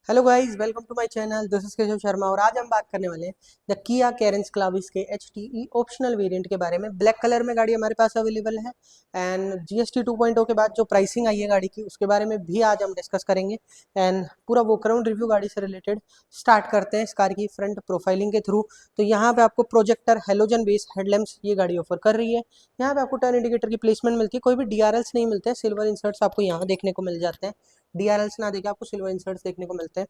Hello guys, welcome to my channel. This is Keshav Sharma और आज हम बात करने वाले हैं द किया कैरेंस क्लाविस के HTE ऑप्शनल वेरिएंट के बारे में। ब्लैक कलर में गाड़ी हमारे पास अवेलेबल है एंड GST 2.0 के बाद जो प्राइसिंग आई है गाड़ी की उसके बारे में भी आज हम डिस्कस करेंगे एंड पूरा वॉकअराउंड रिव्यू गाड़ी से रिलेटेड स्टार्ट करते हैं इस कार की फ्रंट प्रोफाइलिंग के थ्रू। तो यहाँ पे आपको प्रोजेक्टर हेलोजन बेस हेडलैम्प्स ये गाड़ी ऑफर कर रही है। यहाँ पे आपको टर्न इंडिकेटर की प्लेसमेंट मिलती है, कोई भी DRLs नहीं मिलते हैं, सिल्वर इंसर्ट्स आपको यहाँ देखने को मिल जाते हैं। DRLs ना देके आपको सिल्वर इंसर्ट्स देखने को मिलते हैं।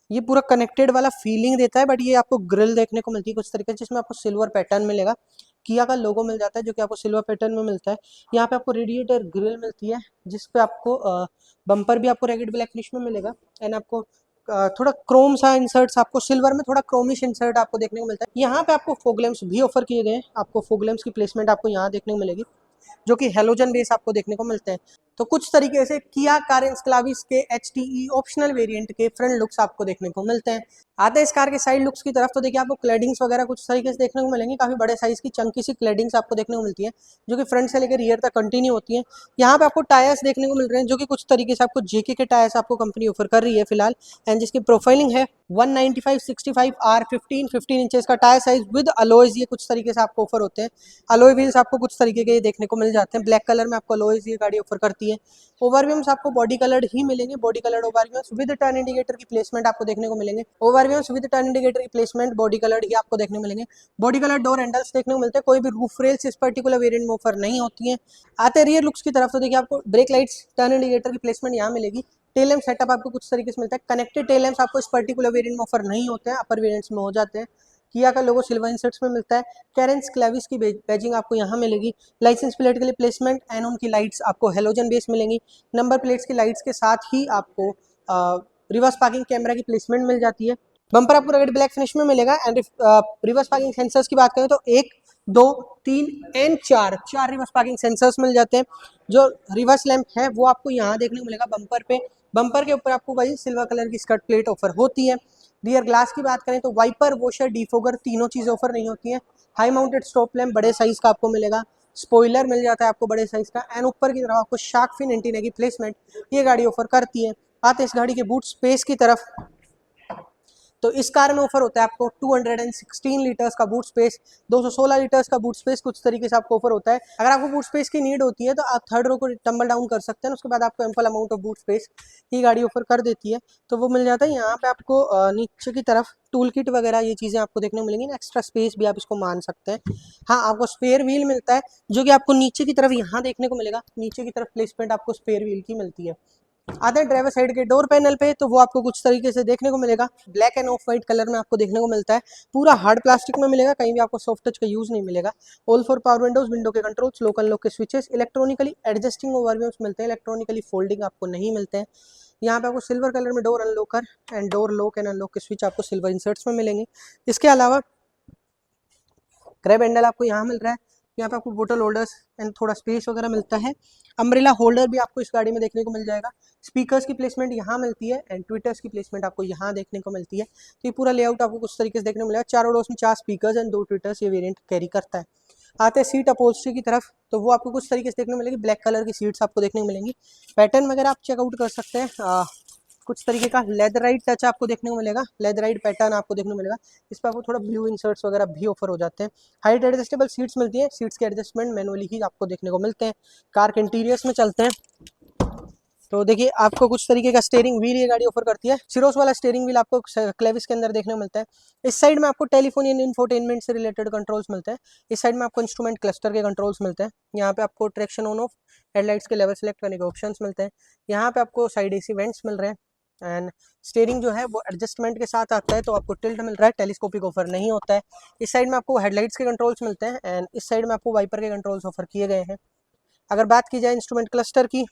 ये पूरा कनेक्टेड वाला फीलिंग देता है, बट ये आपको ग्रिल देखने को मिलती है कुछ तरीके से, जिसमें आपको सिल्वर पैटर्न मिलेगा। किया का लोगो मिल जाता है जो कि आपको सिल्वर पैटर्न में मिलता है। यहाँ पे आपको रेडिएटर ग्रिल मिलती है जिसपे आपको बम्पर भी आपको रेगेड ब्लैक फिनिश में मिलेगा एंड आपको थोड़ा क्रोम सा इंसर्ट्स, आपको सिल्वर में थोड़ा क्रोमिश इंसर्ट आपको देखने को मिलता है। यहाँ पे आपको फोग लैम्प्स भी ऑफर किए गए हैं। आपको फोग लैम्प्स की प्लेसमेंट आपको यहाँ देखने को मिलेगी जो कि हेलोजन बेस आपको देखने को मिलते हैं। तो कुछ तरीके से किया कैरेंस क्लाविस के HTE ऑप्शनल वेरिएंट के फ्रंट लुक्स आपको देखने को मिलते हैं। आते हैं इस कार के साइड लुक्स की तरफ, तो देखिए आपको क्लैडिंग्स वगैरह कुछ तरीके से देखने को मिलेंगी। काफी बड़े साइज की चंकी सी क्लैडिंग्स आपको देखने को मिलती है जो कि फ्रंट से लेकर रियर तक कंटिन्यू होती है। यहाँ पे आपको टायर्स देखने को मिल रहे हैं जो कि कुछ तरीके से आपको JK के टायर्स आपको कंपनी ऑफर कर रही है फिलहाल एंड जिसकी प्रोफाइलिंग है 195/65 R15 15 इंचेस का टायर साइज विद अलॉयज। ये कुछ तरीके से आपको ऑफर होते हैं। अलॉय व्हील्स आपको कुछ तरीके के ये देखने को मिल जाते हैं। ब्लैक कलर में आपको अलॉयज ये गाड़ी ऑफर करती है। ओवरव्यूम्स आपको बॉडी कलर्ड ही मिलेंगे, body coloured ORVMs with turn indicator की प्लेसमेंट आपको देखने को मिलेंगे। ओवरव्यूम्स विद टर्न इंडिकेटर की प्लेसमेंट बॉडी कलर्ड ही आपको देखने को मिलेंगे। बॉडी कलर डोर हैंडल्स देखने को मिलते हैं। कोई भी रूफ रेल्स इस पर्टिकुलर वेरिएंट में ऑफर नहीं होती है। आते रियर लुक्स की तरफ, तो देखिए आपको ब्रेक लाइट्स टर्न इंडिकेटर की प्लेसमेंट यहाँ मिलेगी। टेल लैम्प सेटअप आपको कुछ तरीके से मिलता है। कनेक्टेड टेल लैम्प्स आपको इस पर्टिकुलर वेरिएंट में ऑफर नहीं होते हैं, अपर वेरिएंट्स में हो जाते हैं। किया का लोगो सिल्वर इंसर्ट्स में मिलता है। कैरेंस क्लाविस की बैजिंग आपको यहाँ मिलेगी। लाइसेंस प्लेट के लिए प्लेसमेंट एंड उनकी लाइट्स आपको हेलोजन बेस मिलेंगी। नंबर प्लेट्स की लाइट्स के साथ ही आपको रिवर्स पार्किंग कैमरा की प्लेसमेंट मिल जाती है। बम्पर आपको रेड ब्लैक फिनिश में मिलेगा एंड रिवर्स पार्किंग सेंसर्स की बात करें तो 1 2 3 एंड 4 रिवर्स पार्किंग सेंसर्स मिल जाते हैं। जो रिवर्स लैंप है वो आपको यहाँ देखने को मिलेगा बम्पर पे। बम्पर के ऊपर आपको वही सिल्वर कलर की स्कर्ट प्लेट ऑफर होती है। रियर ग्लास की बात करें तो वाइपर, वॉशर, डिफोगर तीनों चीज़ें ऑफर नहीं होती हैं। हाई माउंटेड स्टॉप लैंप बड़े साइज का आपको मिलेगा। स्पॉइलर मिल जाता है आपको बड़े साइज का एंड ऊपर की तरफ आपको शार्क फिन एंटीना की प्लेसमेंट ये गाड़ी ऑफर करती है। आते इस गाड़ी के बूट स्पेस की तरफ, तो इस कार में ऑफर होता है आपको 216 लीटर्स का बूट स्पेस, 216 लीटर्स का बूट स्पेस कुछ तरीके से आपको ऑफर होता है। अगर आपको बूट स्पेस की नीड होती है तो आप थर्ड रो को टम्बल डाउन कर सकते हैं, उसके बाद आपको ample amount of boot space ये गाड़ी ऑफर कर देती है, तो वो मिल जाता है। यहाँ पे आपको नीचे की तरफ टूल किट वगैरह ये चीज़ें आपको देखने को मिलेंगी। एक्स्ट्रा स्पेस भी आप इसको मान सकते हैं। हाँ, आपको स्पेयर व्हील मिलता है जो कि आपको नीचे की तरफ यहाँ देखने को मिलेगा। नीचे की तरफ प्लेसमेंट आपको स्पेयर व्हील की मिलती है। आते हैं ड्राइवर साइड के डोर पैनल पे, तो वो आपको कुछ तरीके से देखने को मिलेगा। Black end of white colour में आपको देखने को मिलता है। पूरा हार्ड प्लास्टिक में मिलेगा, कहीं भी आपको सॉफ्ट टच का यूज नहीं मिलेगा। All for power Windows, window के कंट्रोल्स, लोकल लॉक के स्विचेस, इलेक्ट्रॉनिकली एडजस्टिंग ओवरव्यूज मिलते हैं। इलेक्ट्रॉनिकली फोल्डिंग आपको नहीं मिलते हैं। यहाँ पे आपको सिल्वर कलर में door unlocker and door lock and unlock के स्विच आपको सिल्वर इंसर्ट्स में मिलेंगे। इसके अलावा ग्रैब हैंडल आपको यहाँ मिल रहा है। यहाँ पे आपको बोतल होल्डर्स एंड थोड़ा स्पेस वगैरह मिलता है। अम्ब्रेला होल्डर भी आपको इस गाड़ी में देखने को मिल जाएगा। स्पीकर्स की प्लेसमेंट यहाँ मिलती है एंड ट्विटर्स की प्लेसमेंट आपको यहाँ देखने को मिलती है। तो ये पूरा लेआउट आपको कुछ तरीके से देखने को मिलेगा। चारों डोर्स में 4 स्पीकर्स एंड 2 ट्विटर्स ये वेरिएंट कैरी करता है। आते हैं सीट अपहोल्स्ट्री की तरफ, तो वो आपको कुछ तरीके से देखने को मिलेगी। ब्लैक कलर की सीट्स आपको देखने को मिलेंगी। पैटर्न वगैरह आप चेकआउट कर सकते हैं। कुछ तरीके का लेदराइट टच आपको देखने को मिलेगा। लेदराइट पैटर्न आपको देखने को मिलेगा। इस पर आपको थोड़ा ब्लू इंसर्ट्स वगैरह भी ऑफर हो जाते हैं। हाइट एडजस्टेबल सीट्स मिलती है। सीट्स के एडजस्टमेंट मैनुअली ही आपको देखने को मिलते हैं। कार के इंटीरियर्स में चलते हैं, तो देखिए आपको कुछ तरीके का स्टीयरिंग व्हील ये गाड़ी ऑफर करती है। सिरोस वाला स्टीयरिंग व्हील आपको क्लेविस के अंदर देखने को मिलता है। इस साइड में आपको टेलीफोन एंड इंफोटेनमेंट से रिलेटेड कंट्रोल्स मिलते हैं। इस साइड में आपको इंस्ट्रूमेंट क्लस्टर के कंट्रोल्स मिलते हैं। यहाँ पे आपको ट्रैक्शन ऑन ऑफ, हेडलाइट्स के लेवल सेलेक्ट करने के ऑप्शंस मिलते हैं। यहाँ पे आपको साइड AC वेंट्स मिल रहे हैं एंड स्टीयरिंग जो है वो एडजस्टमेंट के साथ आता है, तो आपको टिल्ट मिल रहा है, टेलीस्कोपिक ऑफर नहीं होता है। इस साइड में आपको हेडलाइट्स के कंट्रोल्स मिलते हैं एंड इस साइड में आपको वाइपर के कंट्रोल्स ऑफर किए गए हैं। अगर बात की जाए इंस्ट्रूमेंट क्लस्टर की,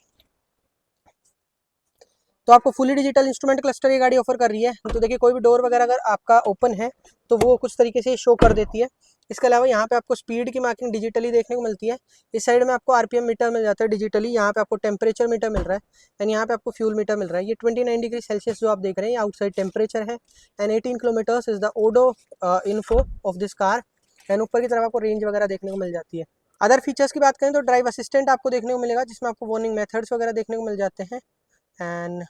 तो आपको फुली डिजिटल इंस्ट्रूमेंट क्लस्टर ये गाड़ी ऑफर कर रही है। तो देखिए कोई भी डोर वगैरह अगर आपका ओपन है तो वो कुछ तरीके से शो कर देती है। इसके अलावा यहाँ पे आपको स्पीड की मार्किंग डिजिटली देखने को मिलती है। इस साइड में आपको RPM मीटर मिल जाता है डिजिटली। यहाँ पे आपको टेम्परेचर मीटर मिल रहा है एंड यहाँ पे आपको फ्यूल मीटर मिल रहा है। ये 29 डिग्री सेल्सियस जो आप देख रहे हैं आउटसाइड टेम्परेचर है and 18 kilometres is the odo info of this car and ऊपर की तरफ आपको रेंज वगैरह देखने को मिल जाती है। अदर फीचर्स की बात करें तो ड्राइव असिस्टेंट आपको देखने को मिलेगा, जिसमें आपको वार्निंग मेथड्स वगैरह देखने को मिल जाते हैं एंड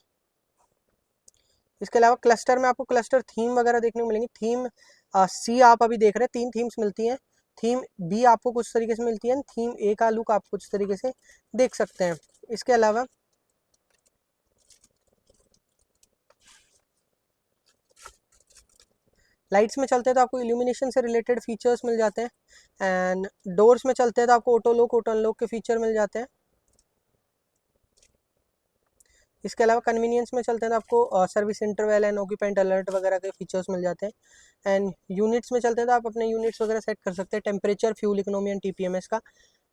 इसके अलावा क्लस्टर में आपको क्लस्टर थीम वगैरह देखने को मिलेंगी। थीम सी आप अभी देख रहे हैं, 3 थीम्स मिलती हैं। थीम बी आपको कुछ तरीके से मिलती है, थीम ए का लुक आप कुछ तरीके से देख सकते हैं। इसके अलावा लाइट्स में चलते हैं तो आपको इल्यूमिनेशन से रिलेटेड फीचर्स मिल जाते हैं। एंड डोर्स में चलते हैं तो आपको ऑटो लॉक, ऑटो अनलॉक के फीचर मिल जाते हैं। इसके अलावा कन्वीनियंस में चलते हैं तो आपको service interval and occupant alert वगैरह के फीचर्स मिल जाते हैं। एंड यूनिट्स में चलते हैं तो आप अपने यूनिट्स वगैरह सेट कर सकते हैं, temperature, fuel economy and TPMS का।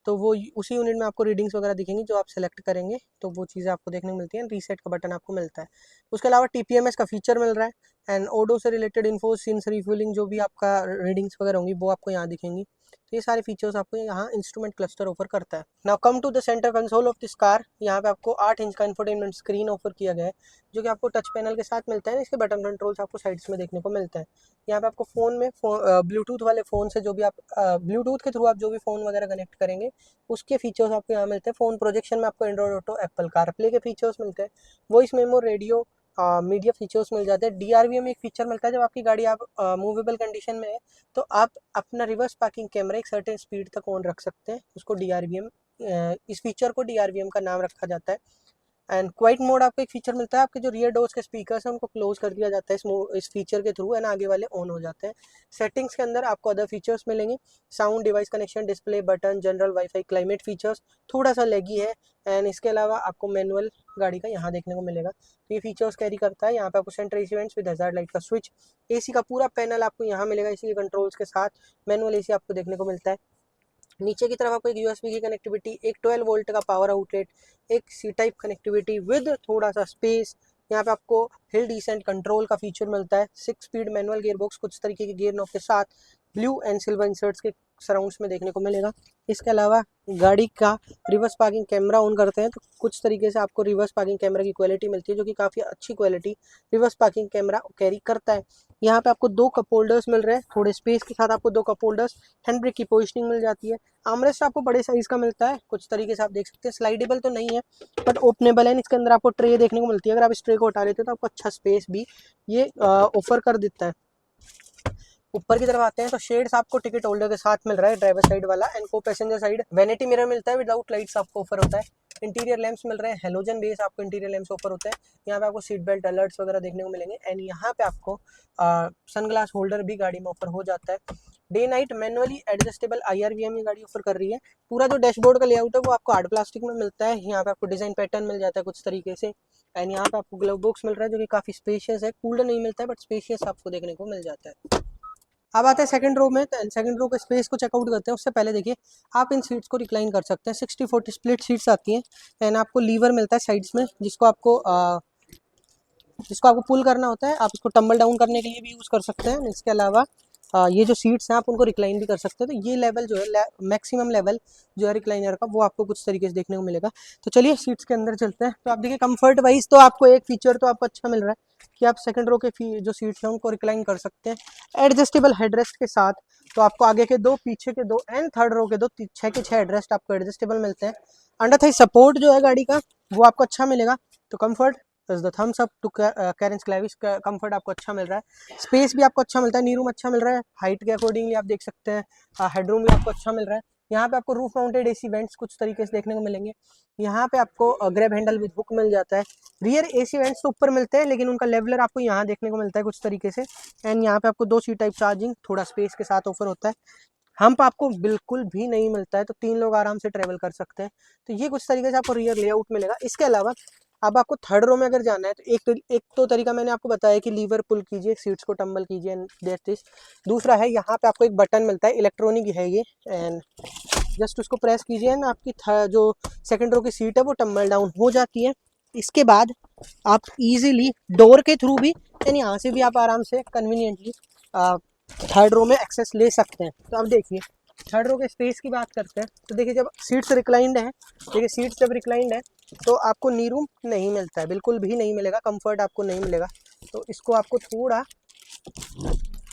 तो वो उसी यूनिट में आपको रीडिंग्स वगैरह दिखेंगी जो आप सेलेक्ट करेंगे, तो वो चीज़ें आपको देखने को मिलती हैं। रीसेट का बटन आपको मिलता है। उसके अलावा टीपीएमएस का फीचर मिल रहा है। एंड ओडो से रिलेटेड इन्फो, सिंस रिफ्यूलिंग जो भी आपका रीडिंग्स वगैरह होंगी वो आपको यहाँ दिखेंगी। तो ये सारे फीचर्स आपको यहाँ इंस्ट्रूमेंट क्लस्टर ऑफर करता है। Now come to the centre console of this car. यहाँ पे आपको 8 इंच का इंफोटेनमेंट स्क्रीन ऑफर किया गया है, जो कि आपको टच पैनल के साथ मिलता है। इसके बटन कंट्रोल्स आपको साइड्स में देखने को मिलते हैं। यहाँ पे आपको फ़ोन में ब्लूटूथ वाले फ़ोन से जो भी आप ब्लूटूथ के थ्रू आप जो भी फ़ोन वगैरह कनेक्ट करेंगे उसके फीचर्स आपको यहाँ मिलते हैं। फ़ोन प्रोजेक्शन में आपको एंड्रॉइड ऑटो, एप्पल कारप्ले के फीचर्स मिलते हैं। Voice memo, radio, media features मिल जाते हैं। डीआरवीएम में एक फीचर मिलता है, जब आपकी गाड़ी आप मूवेबल कंडीशन में है तो आप अपना रिवर्स पार्किंग कैमरा एक सर्टेन स्पीड तक ऑन रख सकते हैं। उसको डीआरवीएम, इस फीचर को डीआरवीएम का नाम रखा जाता है। एंड क्वाइट मोड आपको एक फीचर मिलता है, आपके जो रियर डोर्स के स्पीकर्स हैं उनको क्लोज कर दिया जाता है इस फीचर के थ्रू, एंड आगे वाले ऑन हो जाते हैं। सेटिंग्स के अंदर आपको अदर फीचर्स मिलेंगे, sound, device connection, display, button, general, wifi, climate features थोड़ा सा लैगी है। एंड इसके अलावा आपको मैनुअल गाड़ी का यहाँ देखने को मिलेगा, तो ये फीचर्स कैरी करता है। यहाँ पे आपको centre AC vents with hazard light का स्विच, एसी का पूरा पैनल आपको यहाँ मिलेगा, इसी के कंट्रोल्स के साथ मैनुअल एसी आपको देखने को मिलता है। नीचे की तरफ आपको एक यूएसबी की कनेक्टिविटी, एक 12 वोल्ट का पावर आउटलेट, एक सी टाइप कनेक्टिविटी विद थोड़ा सा स्पेस। यहाँ पे आपको हिल डिसेंट कंट्रोल का फीचर मिलता है, 6 स्पीड मैनुअल गियर बॉक्स कुछ तरीके के गियर नॉब के साथ ब्लू एंड सिल्वर इंसर्ट्स के सराउंड्स में देखने को मिलेगा। इसके अलावा गाड़ी का रिवर्स पार्किंग कैमरा ऑन करते हैं तो कुछ तरीके से आपको रिवर्स पार्किंग कैमरा की क्वालिटी मिलती है, जो कि काफ़ी अच्छी quality reverse parking camera carry करता है। यहाँ पे आपको 2 कप होल्डर्स मिल रहे हैं, थोड़े स्पेस के साथ आपको 2 कप होल्डर्स, हैंड ब्रेक की पोजिशनिंग मिल जाती है। आर्मरेस्ट आपको बड़े साइज का मिलता है, कुछ तरीके से आप देख सकते हैं। स्लाइडेबल तो नहीं है बट ओपनेबल है। इसके अंदर आपको ट्रे देखने को मिलती है, अगर आप इस ट्रे को हटा लेते हैं तो आपको अच्छा स्पेस भी ये ऑफर कर देता है। ऊपर की तरफ आते हैं तो शेड्स आपको टिकट होल्डर के साथ मिल रहा है, ड्राइवर साइड वाला। एंड को पैसेंजर साइड वैनिटी मिरर मिलता है, विदाउट लाइट्स आपको ऑफर होता है। इंटीरियर लैंप्स मिल रहे हैं, हेलोजन बेस आपको इंटीरियर लैंप्स ऑफर होते हैं। यहाँ पे आपको सीट बेल्ट अलर्ट्स वगैरह देखने को मिलेंगे। एंड यहाँ पे आपको सनग्लास होल्डर भी गाड़ी में ऑफर हो जाता है। Day night manually adjustable IRVM ये गाड़ी ऑफर कर रही है। पूरा जो डैशबोर्ड का लेआउट है वो आपको हार्ड प्लास्टिक में मिलता है। यहाँ पे आपको डिजाइन पैटर्न मिल जाता है कुछ तरीके से। एंड यहाँ पे आपको ग्लव बॉक्स मिल रहा है, जो कि काफी स्पेशियस है। कूल्ड नहीं मिलता है बट स्पेशियस आपको देखने को मिल जाता है। अब आते हैं सेकंड रो में, तो सेकंड रो के स्पेस को चेकआउट करते हैं। उससे पहले देखिए, आप इन सीट्स को रिक्लाइन कर सकते हैं। 60-40 स्प्लिट सीट्स आती हैं। एंड आपको लीवर मिलता है साइड्स में, जिसको आपको पुल करना होता है। आप इसको टम्बल डाउन करने के लिए भी यूज़ कर सकते हैं। इसके अलावा ये जो सीट्स हैं आप उनको रिक्लाइन भी कर सकते हैं। तो ये लेवल जो है, मैक्सिमम लेवल जो है रिक्लाइनर का, वो आपको कुछ तरीके से देखने को मिलेगा। तो चलिए सीट्स के अंदर चलते हैं। तो आप देखिए, कंफर्ट वाइज तो आपको एक फीचर तो आपको अच्छा मिल रहा है कि आप सेकंड रो के जो सीट्स हैं उनको रिक्लाइन कर सकते हैं एडजस्टेबल हेडरेस्ट के साथ। तो आपको आगे के 2, पीछे के 2 एंड थर्ड रो के 2, 6 के 6 हेडरेस्ट आपको एडजस्टेबल मिलते हैं। अंडर थाई सपोर्ट जो है गाड़ी का वो आपको अच्छा मिलेगा। तो comfort is the thumbs up to Carens Clavis का कंफर्ट आपको अच्छा मिल रहा है। स्पेस भी आपको अच्छा मिलता है, नी रूम अच्छा मिल रहा है, हाइट के अकॉर्डिंगली आप देख सकते हैं। हेडरूम भी आपको अच्छा मिल रहा है। यहाँ पे आपको रूफ माउंटेड एसी वेंट्स कुछ तरीके से देखने को मिलेंगे। यहाँ पे आपको ग्रैब हैंडल विद हुक मिल जाता है। रियर एसी वेंट्स तो ऊपर मिलते हैं, लेकिन उनका लेवलर आपको यहाँ देखने को मिलता है कुछ तरीके से। एंड यहाँ पे आपको 2 सी टाइप चार्जिंग थोड़ा स्पेस के साथ ऑफर होता है। हम्प आपको बिल्कुल भी नहीं मिलता है, तो 3 लोग आराम से ट्रेवल कर सकते हैं। तो ये कुछ तरीके से आपको रियर लेआउट मिलेगा। इसके अलावा अब आपको थर्ड रो में अगर जाना है तो एक तो तरीका मैंने आपको बताया कि लीवर पुल कीजिए, सीट्स को टम्बल कीजिए एंड दैट दिस। दूसरा है, यहाँ पे आपको एक बटन मिलता है, इलेक्ट्रॉनिक है ये, एंड जस्ट उसको प्रेस कीजिए एंड आपकी जो सेकंड रो की सीट है वो टम्बल डाउन हो जाती है। इसके बाद आप इजीली डोर के थ्रू भी यानी यहाँ से भी आप आराम से कन्वीनियंटली थर्ड रो में एक्सेस ले सकते हैं। तो अब देखिए, थर्ड रो के स्पेस की बात करते हैं। तो देखिए, जब सीट्स रिक्लाइंड है, देखिए सीट्स जब रिक्लाइंड है तो आपको नी रूम नहीं मिलता है, बिल्कुल भी नहीं मिलेगा, कंफर्ट आपको नहीं मिलेगा। तो इसको आपको थोड़ा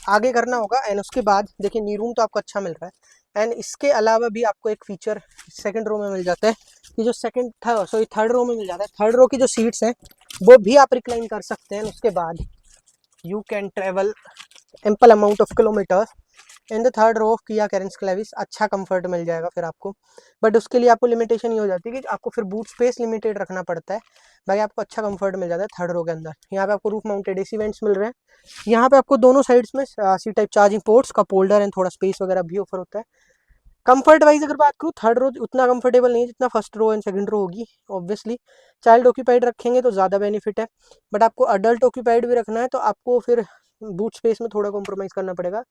आगे करना होगा। एंड उसके बाद देखिए, नी रूम तो आपको अच्छा मिल रहा है, एंड इसके अलावा भी आपको एक फीचर सेकंड रो में मिल जाता है कि जो थर्ड रो में मिल जाता है। थर्ड रो की जो सीट्स हैं वो भी आप रिक्लाइन कर सकते हैं। उसके बाद you can travel ample amount of kilometres in the third row of Kia Carens Clavis. अच्छा कंफर्ट मिल जाएगा फिर आपको, बट उसके लिए आपको लिमिटेशन ये हो जाती है कि आपको फिर बूट स्पेस लिमिटेड रखना पड़ता है। बाकी आपको अच्छा कंफर्ट मिल जाता है थर्ड रो के अंदर। यहाँ पे आपको रूफ माउंटेड एसी वेंट्स मिल रहे हैं। यहाँ पे आपको दोनों साइड्स में C type charging ports, cup holder and थोड़ा स्पेस वगैरह भी ऑफर होता है। कंफर्ट वाइज अगर बात करूँ, थर्ड रो उतना कंफर्टेबल नहीं है जितना first row and second row होगी। ऑब्वियसली चाइल्ड ऑक्यूपाइड रखेंगे तो ज़्यादा बेनिफिट है, बट आपको अडल्ट ऑक्यूपाइड भी रखना है तो आपको फिर बूट स्पेस में थोड़ा कॉम्प्रोमाइज़ करना पड़ेगा।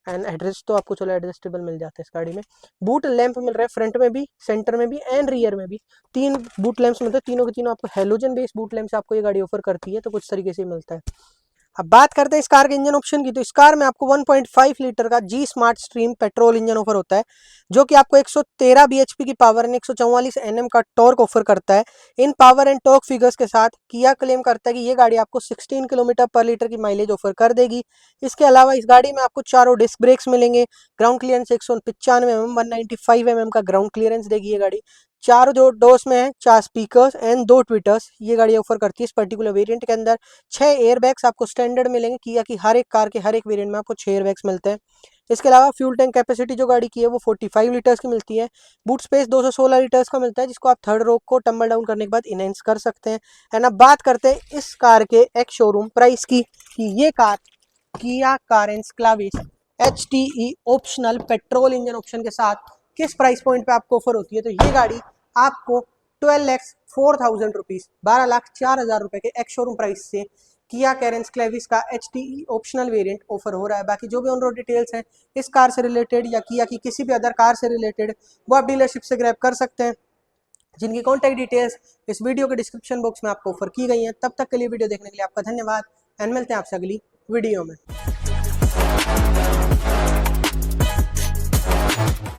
एंड एड्रेस तो आपको चलो एडजस्टेबल मिल जाता है इस गाड़ी में। बूट लैंप मिल रहा है फ्रंट में भी, सेंटर में भी एंड रियर में भी। 3 बूट लैंप्स मिलते हैं, तीनों के तीनों आपको हेलोजन बेस्ड बूट लैंप्स आपको ये गाड़ी ऑफर करती है, तो कुछ तरीके से मिलता है। अब बात करते हैं इस कार के इंजन ऑप्शन की, तो इस कार में आपको 1.5 लीटर का G smart stream petrol engine offer होता है, जो कि आपको 113 bhp की पावर एंड 144 Nm का टॉर्क ऑफर करता है। इन पावर एंड टॉर्क फिगर्स के साथ किया क्लेम करता है कि ये गाड़ी आपको 16 किलोमीटर पर लीटर की माइलेज ऑफर कर देगी। इसके अलावा इस गाड़ी में आपको चारों डिस्क ब्रेक्स मिलेंगे, ग्राउंड क्लियरेंस 195 mm 195 mm का ग्राउंड क्लियरेंस देगी ये गाड़ी। चारों जो डोर्स में है 4 स्पीकर्स एंड 2 ट्विटर्स ये गाड़ी ऑफर करती है इस पर्टिकुलर वेरिएंट के अंदर। 6 एयरबैग्स आपको स्टैंडर्ड मिलेंगे, किया की हर एक कार के हर एक वेरिएंट में आपको 6 एयरबैग्स मिलते हैं। इसके अलावा फ्यूल टैंक कैपेसिटी जो गाड़ी की है वो 45 लीटर्स की मिलती है। बूट स्पेस 216 लीटर्स का मिलता है, जिसको आप थर्ड रो को टम्बल डाउन करने के बाद इनहेंस कर सकते हैं। एंड अब बात करते हैं इस कार के एक शोरूम प्राइस की, कि ये कार किया Carens क्लाविस HTE optional petrol engine option के साथ किस प्राइस पॉइंट पे आपको ऑफर होती है। तो ये गाड़ी आपको 12,04,000 रुपीज, 12,04,000 रुपए के एक शोरूम प्राइस से किया कैरेंस क्लेविस का HTE ऑप्शनल वेरिएंट ऑफर हो रहा है। बाकी जो भी ऑन रोड डिटेल्स हैं इस कार से रिलेटेड या किया की किसी भी अदर कार से रिलेटेड, वो आप डीलरशिप से ग्रैब कर सकते हैं, जिनकी कॉन्टैक्ट डिटेल्स इस वीडियो के डिस्क्रिप्शन बॉक्स में आपको ऑफर की गई हैं। तब तक के लिए वीडियो देखने के लिए आपका धन्यवाद एंड मिलते हैं आपसे अगली वीडियो में।